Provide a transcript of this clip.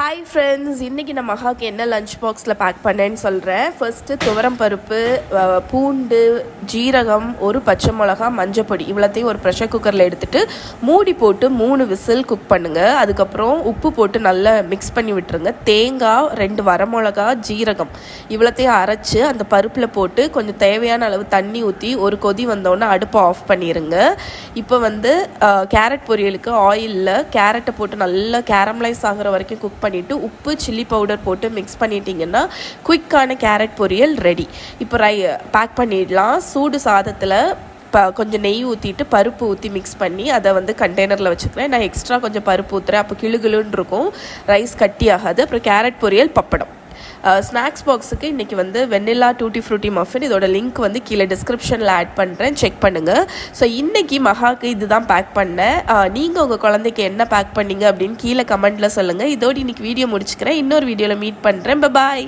Hi friends, இன்றைக்கி நான் மகாக்கு என்ன லஞ்ச் பாக்ஸில் பேக் பண்ணேன்னு சொல்கிறேன். ஃபர்ஸ்ட்டு துவரம் பருப்பு, பூண்டு, ஜீரகம், ஒரு பச்சை மிளகா, மஞ்சப்பொடி இவ்வளோத்தையும் ஒரு ப்ரெஷர் குக்கரில் எடுத்துகிட்டு மூடி போட்டு 3 விசில் குக் பண்ணுங்கள். அதுக்கப்புறம் உப்பு போட்டு நல்லா மிக்ஸ் பண்ணி விட்டுருங்க. தேங்காய், 2 வரமிளகா, ஜீரகம் இவ்வளோத்தையும் அரைச்சி அந்த பருப்பில் போட்டு கொஞ்சம் தேவையான அளவு தண்ணி ஊற்றி ஒரு கொதி வந்தோடனே அடுப்பை ஆஃப் பண்ணிடுங்க. இப்போ கேரட் பொரியலுக்கு ஆயிலில் கேரட்டை போட்டு நல்லா கேரமலைஸ் ஆகிற வரைக்கும் குக் பண்ணிவிட்டு உப்பு, சில்லி பவுடர் போட்டு மிக்ஸ் பண்ணிட்டீங்கன்னா குயிக்கான கேரட் பொரியல் ரெடி. இப்போ பேக் பண்ணிடலாம். சூடு சாதத்தில் கொஞ்சம் நெய் ஊற்றிட்டு பருப்பு ஊற்றி மிக்ஸ் பண்ணி அதை கண்டெய்னரில் வச்சுக்கிறேன். நான் எக்ஸ்ட்ரா கொஞ்சம் பருப்பு ஊற்றுறேன், அப்போ கிளுகிளுன்னு இருக்கும், ரைஸ் கட்டி ஆகாது. அப்புறம் கேரட் பொரியல், பப்படம். ஸ்நாக்ஸ் பாக்ஸுக்கு இன்றைக்கி வெண்ணிலா டூட்டி ஃப்ரூட்டி மஃபின், இதோட லிங்க் கீழே டிஸ்கிரிப்ஷனில் ஆட் பண்ணுறேன், செக் பண்ணுங்கள். ஸோ இன்றைக்கி மகாக்கு இது தான் பேக் பண்ணேன். நீங்கள் உங்கள் குழந்தைக்கு என்ன பேக் பண்ணீங்க அப்படின்னு கீழே கமெண்ட்டில் சொல்லுங்கள். இதோடு இன்றைக்கி வீடியோ முடிச்சுக்கிறேன். இன்னொரு வீடியோவில் மீட் பண்ணுறேன். பாய்.